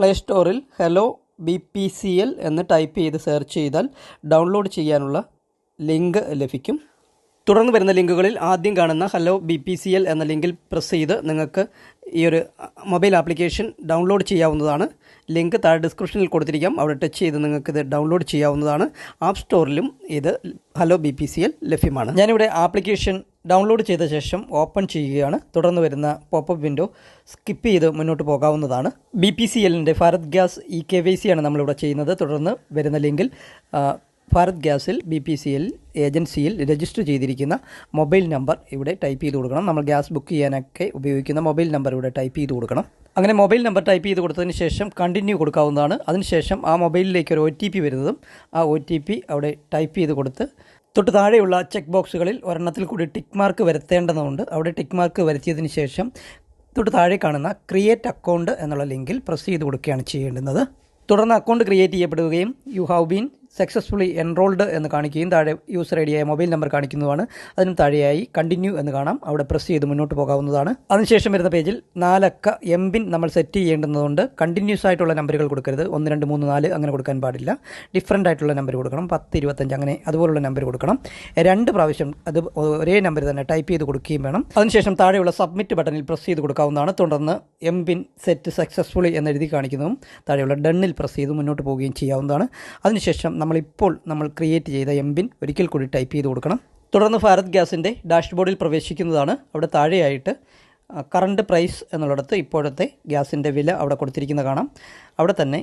Play സ്റ്റോറിൽ hello BPCL എന്ന് type ചെയ്ത് സെർച്ച് ചെയ്താൽ ഡൗൺലോഡ് ചെയ്യാനുള്ള ലിങ്ക് ലഭിക്കും. തുടർന്ന് വരുന്ന ലിങ്കുകളിൽ ആദ്യം കാണുന്ന ഹലോ BPCL എന്ന ലിങ്കിൽ പ്രസ് ചെയ്ത് നിങ്ങൾക്ക് ഈ ഒരു മൊബൈൽ ആപ്ലിക്കേഷൻ ഡൗൺലോഡ് ചെയ്യാവുന്നതാണ്. ലിങ്ക് താഴെ ഡിസ്ക്രിപ്ഷനിൽ കൊടുത്തിരിക്കാം, അവിടെ ടച്ച് ചെയ്ത് നിങ്ങൾക്കിത് ഡൗൺലോഡ് ചെയ്യാവുന്നതാണ്. ആപ്പ് സ്റ്റോറിലും ഇത് ഹലോ BPCL ലഭ്യമാണ്. ഞാനിവിടെ ആപ്ലിക്കേഷൻ ഡൗൺലോഡ് ചെയ്ത ശേഷം ഓപ്പൺ ചെയ്യുകയാണ്. തുടർന്ന് വരുന്ന പോപ്പപ്പ് വിൻഡോ സ്കിപ്പ് ചെയ്ത് മുന്നോട്ട് പോകാവുന്നതാണ്. BPCLൻ്റെ ഭാരത് ഗ്യാസ് EKYC ആണ് നമ്മളിവിടെ ചെയ്യുന്നത്. തുടർന്ന് വരുന്ന ലിങ്കിൽ ഭാരത് ഗ്യാസിൽ BPCL ഏജൻസിയിൽ രജിസ്റ്റർ ചെയ്തിരിക്കുന്ന മൊബൈൽ നമ്പർ ഇവിടെ ടൈപ്പ് ചെയ്ത് കൊടുക്കണം. നമ്മൾ ഗ്യാസ് ബുക്ക് ചെയ്യാനൊക്കെ ഉപയോഗിക്കുന്ന മൊബൈൽ നമ്പർ ഇവിടെ ടൈപ്പ് ചെയ്ത് കൊടുക്കണം. അങ്ങനെ മൊബൈൽ നമ്പർ ടൈപ്പ് ചെയ്ത് കൊടുത്തതിന് ശേഷം കണ്ടിന്യൂ കൊടുക്കാവുന്നതാണ്. അതിനുശേഷം ആ മൊബൈലിലേക്ക് ഒരു OTP വരുന്നതും ആ OTP അവിടെ ടൈപ്പ് ചെയ്ത് കൊടുത്ത് തൊട്ട് താഴെയുള്ള ചെക്ക് ബോക്സുകളിൽ ഒരെണ്ണത്തിൽ കൂടി ടിക്ക് മാർക്ക് വരുത്തേണ്ടതുണ്ട്. അവിടെ ടിക്ക് മാർക്ക് വരുത്തിയതിന് ശേഷം തൊട്ട് താഴെ കാണുന്ന ക്രിയേറ്റ് അക്കൗണ്ട് എന്നുള്ള ലിങ്കിൽ പ്രസ് ചെയ്ത് കൊടുക്കുകയാണ് ചെയ്യേണ്ടുന്നത്. തുടർന്ന് അക്കൗണ്ട് ക്രിയേറ്റ് ചെയ്യപ്പെടുകയും you have been successfully enrolled എന്ന് കാണിക്കുകയും താഴെ യൂസർ ID ആയ മൊബൈൽ നമ്പർ കാണിക്കുന്നതുമാണ്. അതിനും താഴെയായി കണ്ടിന്യൂ എന്ന് കാണാം, അവിടെ പ്രസ് ചെയ്ത് മുന്നോട്ട് പോകാവുന്നതാണ്. അതിനുശേഷം വരുന്ന പേജിൽ 4 അക്ക MPIN നമ്മൾ സെറ്റ് ചെയ്യേണ്ടതുകൊണ്ട് കണ്ടിന്യൂസ് ആയിട്ടുള്ള നമ്പറുകൾ കൊടുക്കരുത്. 1 2 3 4 അങ്ങനെ കൊടുക്കാൻ പാടില്ല. ഡിഫറൻ്റ് ആയിട്ടുള്ള നമ്പർ കൊടുക്കണം. 10 25 അങ്ങനെ അതുപോലുള്ള നമ്പർ കൊടുക്കണം. 2 പ്രാവശ്യം അത് ഒരേ നമ്പർ തന്നെ ടൈപ്പ് ചെയ്ത് കൊടുക്കുകയും വേണം. അതിനുശേഷം താഴെയുള്ള സബ്മിറ്റ് ബട്ടണിൽ പ്രസ് ചെയ്ത് കൊടുക്കാവുന്നതാണ്. തുടർന്ന് MPIN സെറ്റ് സക്സസ്ഫുള്ളി എന്നെഴുതി കാണിക്കുന്നതും താഴെയുള്ള ഡണ്ണിൽ പ്രസ് ചെയ്ത് മുന്നോട്ട് പോവുകയും ചെയ്യാവുന്നതാണ്. അതിനുശേഷം നമ്മൾ ക്രിയേറ്റ് ചെയ്ത MPIN ഒരിക്കൽ കൂടി ടൈപ്പ് ചെയ്ത് കൊടുക്കണം. തുടർന്ന് ഭാരത് ഗ്യാസിൻ്റെ ഡാഷ്ബോർഡിൽ പ്രവേശിക്കുന്നതാണ്. അവിടെ താഴെയായിട്ട് കറണ്ട് പ്രൈസ് എന്നുള്ളിടത്ത് ഇപ്പോഴത്തെ ഗ്യാസിൻ്റെ വില അവിടെ കൊടുത്തിരിക്കുന്നത് കാണാം. അവിടെ തന്നെ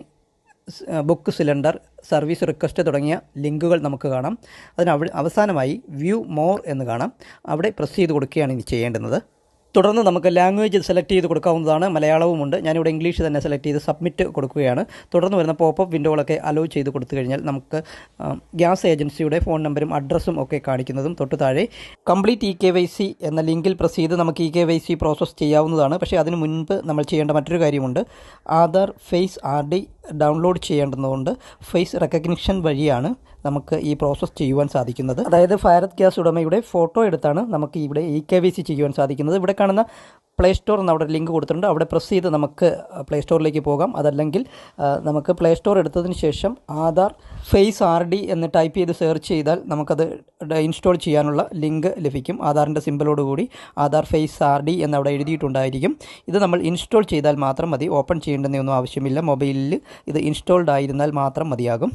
ബുക്ക് സിലിണ്ടർ, സർവീസ് റിക്വസ്റ്റ് തുടങ്ങിയ ലിങ്കുകൾ നമുക്ക് കാണാം. അവസാനമായി വ്യൂ മോർ എന്ന് കാണാം. അവിടെ പ്രസ് ചെയ്ത് കൊടുക്കുകയാണ് ഇനി ചെയ്യേണ്ടുന്നത്. തുടർന്ന് നമുക്ക് ലാംഗ്വേജ് സെലക്ട് ചെയ്ത് കൊടുക്കാവുന്നതാണ്. മലയാളവുമുണ്ട്. ഞാനിവിടെ ഇംഗ്ലീഷ് തന്നെ സെലക്ട് ചെയ്ത് സബ്മിറ്റ് കൊടുക്കുകയാണ്. തുടർന്ന് വരുന്ന പോപ്പപ്പ് വിൻഡോകളൊക്കെ അലോ ചെയ്ത് കൊടുത്തു കഴിഞ്ഞാൽ നമുക്ക് ഗ്യാസ് ഏജൻസിയുടെ ഫോൺ നമ്പറും അഡ്രസ്സും ഒക്കെ കാണിക്കുന്നതും തൊട്ട് താഴെ കംപ്ലീറ്റ് EKYC എന്ന ലിങ്കിൽ പ്രസ് ചെയ്ത് നമുക്ക് EKYC പ്രോസസ്സ് ചെയ്യാവുന്നതാണ്. പക്ഷേ അതിനു മുൻപ് നമ്മൾ ചെയ്യേണ്ട മറ്റൊരു കാര്യമുണ്ട്. ആധാർ ഫേസ് RD ഡൗൺലോഡ് ചെയ്യേണ്ടതുകൊണ്ട് ഫേസ് റെക്കഗ്നിഷൻ വഴിയാണ് നമുക്ക് ഈ പ്രോസസ്സ് ചെയ്യുവാൻ സാധിക്കുന്നത്. അതായത് ഭാരത് ഗ്യാസ് ഉടമയുടെ ഫോട്ടോ എടുത്താണ് നമുക്ക് ഇവിടെ EKYC ചെയ്യുവാൻ സാധിക്കുന്നത്. ഇവിടെ കാണുന്ന പ്ലേ സ്റ്റോർ എന്ന് അവിടെ ലിങ്ക് കൊടുത്തിട്ടുണ്ട്. അവിടെ പ്രസ് ചെയ്ത് നമുക്ക് പ്ലേ സ്റ്റോറിലേക്ക് പോകാം. അതല്ലെങ്കിൽ നമുക്ക് പ്ലേ സ്റ്റോർ എടുത്തതിന് ശേഷം ആധാർ ഫേസ് RD എന്ന് ടൈപ്പ് ചെയ്ത് സെർച്ച് ചെയ്താൽ നമുക്കത് ഇൻസ്റ്റാൾ ചെയ്യാനുള്ള ലിങ്ക് ലഭിക്കും. ആധാറിൻ്റെ സിമ്പിളോടുകൂടി ആധാർ ഫേസ് RD എന്ന് അവിടെ എഴുതിയിട്ടുണ്ടായിരിക്കും. ഇത് നമ്മൾ ഇൻസ്റ്റാൾ ചെയ്താൽ മാത്രം മതി. ഓപ്പൺ ചെയ്യേണ്ടതൊന്നും ആവശ്യമില്ല. മൊബൈലിൽ ഇത് ഇൻസ്റ്റാൾഡ് ആയിരുന്നാൽ മാത്രം മതിയാകും.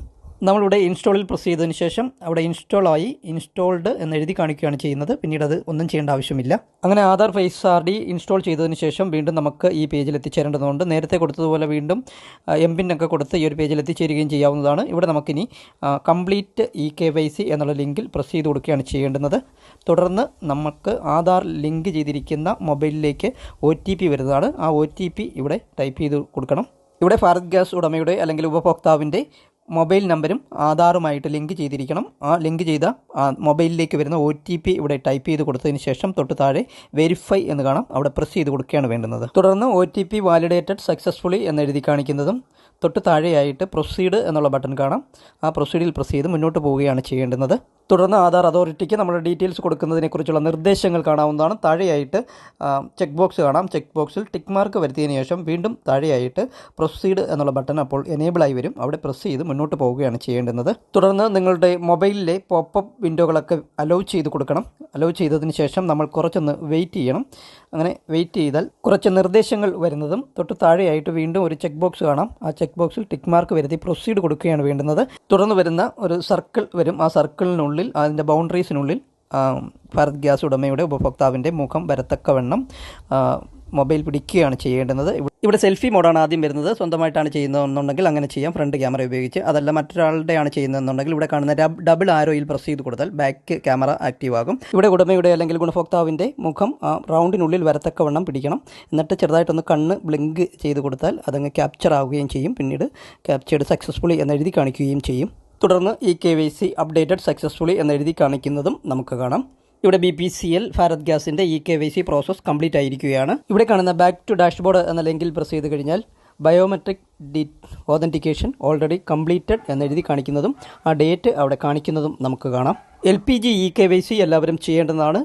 നമ്മളിവിടെ ഇൻസ്റ്റാളിൽ പ്രസ് ചെയ്തതിന് ശേഷം അവിടെ ഇൻസ്റ്റാൾഡ് എന്ന് എഴുതി കാണിക്കുകയാണ് ചെയ്യുന്നത്. പിന്നീട് അത് ഒന്നും ചെയ്യേണ്ട ആവശ്യമില്ല. അങ്ങനെ ആധാർ ഫേസ് RD ഇൻസ്റ്റാൾ ചെയ്തതിന് ശേഷം വീണ്ടും നമുക്ക് ഈ പേജിൽ എത്തിച്ചേരേണ്ടതുണ്ട്. നേരത്തെ കൊടുത്തതുപോലെ വീണ്ടും MPIN ഒക്കെ കൊടുത്ത് ഈ ഒരു പേജിൽ എത്തിച്ചേരുകയും ചെയ്യാവുന്നതാണ്. ഇവിടെ നമുക്കിനി കംപ്ലീറ്റ് EKYC എന്നുള്ള ലിങ്കിൽ പ്രസ് ചെയ്ത് കൊടുക്കുകയാണ് ചെയ്യേണ്ടുന്നത്. തുടർന്ന് നമുക്ക് ആധാർ ലിങ്ക് ചെയ്തിരിക്കുന്ന മൊബൈലിലേക്ക് OTP വരുന്നതാണ്. ആ OTP ഇവിടെ ടൈപ്പ് ചെയ്ത് കൊടുക്കണം. ഇവിടെ ഭാരത് ഗ്യാസ് ഉടമയുടെ അല്ലെങ്കിൽ ഉപഭോക്താവിൻ്റെ മൊബൈൽ നമ്പരും ആധാറുമായിട്ട് ലിങ്ക് ചെയ്തിരിക്കണം. ആ ലിങ്ക് ചെയ്ത മൊബൈലിലേക്ക് വരുന്ന OTP ഇവിടെ ടൈപ്പ് ചെയ്ത് കൊടുത്തതിന് ശേഷം തൊട്ട് താഴെ വെരിഫൈ എന്ന് കാണാം. അവിടെ പ്രസ് ചെയ്ത് കൊടുക്കുകയാണ് വേണ്ടുന്നത്. തുടർന്ന് OTP വാലിഡേറ്റഡ് സക്സസ്ഫുള്ളി എന്ന് എഴുതി കാണിക്കുന്നതും തൊട്ട് താഴെയായിട്ട് പ്രൊസീഡ് എന്നുള്ള ബട്ടൺ കാണാം. ആ പ്രൊസീഡിൽ പ്രസ് ചെയ്ത് മുന്നോട്ട് പോവുകയാണ് ചെയ്യേണ്ടുന്നത്. തുടർന്ന് ആധാർ അതോറിറ്റിക്ക് നമ്മുടെ ഡീറ്റെയിൽസ് കൊടുക്കുന്നതിനെക്കുറിച്ചുള്ള നിർദ്ദേശങ്ങൾ കാണാവുന്നതാണ്. താഴെയായിട്ട് ചെക്ക് ബോക്സ് കാണാം. ചെക്ക് ബോക്സിൽ ടിക്ക് മാർക്ക് വരുത്തിയതിന് ശേഷം വീണ്ടും താഴെയായിട്ട് പ്രൊസീഡ് എന്നുള്ള ബട്ടൺ അപ്പോൾ എനേബിളായി വരും. അവിടെ പ്രസ് ചെയ്ത് മുന്നോട്ട് പോവുകയാണ് ചെയ്യേണ്ടുന്നത്. തുടർന്ന് നിങ്ങളുടെ മൊബൈലിലെ പോപ്പപ്പ് വിൻഡോകളൊക്കെ അലോ ചെയ്ത് കൊടുക്കണം. അലോ ചെയ്തതിന് ശേഷം നമ്മൾ കുറച്ചൊന്ന് വെയിറ്റ് ചെയ്യണം. അങ്ങനെ വെയിറ്റ് ചെയ്താൽ കുറച്ച് നിർദ്ദേശങ്ങൾ വരുന്നതും തൊട്ട് താഴെയായിട്ട് വീണ്ടും ഒരു ചെക്ക് ബോക്സ് കാണാം. ആ ചെക്ക് ബോക്സിൽ ടിക്ക് മാർക്ക് വരുത്തി പ്രൊസീഡ് കൊടുക്കുകയാണ് വേണ്ടുന്നത്. തുടർന്ന് വരുന്ന ഒരു സർക്കിൾ വരും. ആ സർക്കിളിനുള്ളിൽ അതിൻ്റെ ബൗണ്ടറീസിനുള്ളിൽ ഭാരത് ഗ്യാസ് ഉടമയുടെ ഉപഭോക്താവിൻ്റെ മുഖം വരത്തക്കവണ്ണം മൊബൈൽ പിടിക്കുകയാണ് ചെയ്യേണ്ടുന്നത്. ഇവിടെ സെൽഫി മോഡാണ് ആദ്യം വരുന്നത്. സ്വന്തമായിട്ടാണ് ചെയ്യുന്നതെന്നുണ്ടെങ്കിൽ അങ്ങനെ ചെയ്യാം, ഫ്രണ്ട് ക്യാമറ ഉപയോഗിച്ച്. അതല്ല മറ്റൊരാളുടെയാണ് ചെയ്യുന്നതെന്നുണ്ടെങ്കിൽ ഇവിടെ കാണുന്ന ഡബിൾ ആരോയിൽ പ്രസ് ചെയ്ത് കൊടുത്താൽ ബാക്ക് ക്യാമറ ആക്റ്റീവ് ആകും. ഇവിടെ ഉടമയുടെ അല്ലെങ്കിൽ ഗുണഭോക്താവിൻ്റെ മുഖം റൗണ്ടിനുള്ളിൽ വരത്തക്കവണ്ണം പിടിക്കണം. എന്നിട്ട് ചെറുതായിട്ടൊന്ന് കണ്ണ് ബ്ലിങ്ക് ചെയ്ത് കൊടുത്താൽ അതങ്ങ് ക്യാപ്ചർ ആവുകയും ചെയ്യും. പിന്നീട് ക്യാപ്ചേർഡ് സക്സസ്ഫുള്ളി എന്നെഴുതി കാണിക്കുകയും ചെയ്യും. തുടർന്ന് EKYC അപ്ഡേറ്റഡ് സക്സസ്ഫുള്ളി എന്നെഴുതി കാണിക്കുന്നതും നമുക്ക് കാണാം. ഇവിടെ BPCL ഭാരത് ഗ്യാസിൻ്റെ EKYC പ്രോസസ്സ് കംപ്ലീറ്റ് ആയിരിക്കുകയാണ്. ഇവിടെ കാണുന്ന ബാക്ക് ടു ഡാഷ്ബോർഡ് എന്ന ലിങ്കിൽ പ്രസ് ചെയ്ത് കഴിഞ്ഞാൽ ബയോമെട്രിക് ഓതൻറ്റിക്കേഷൻ ഓൾറെഡി കംപ്ലീറ്റഡ് എന്നെഴുതി കാണിക്കുന്നതും ആ ഡേറ്റ് അവിടെ കാണിക്കുന്നതും നമുക്ക് കാണാം. LPG EKYC എല്ലാവരും ചെയ്യേണ്ടതാണ്.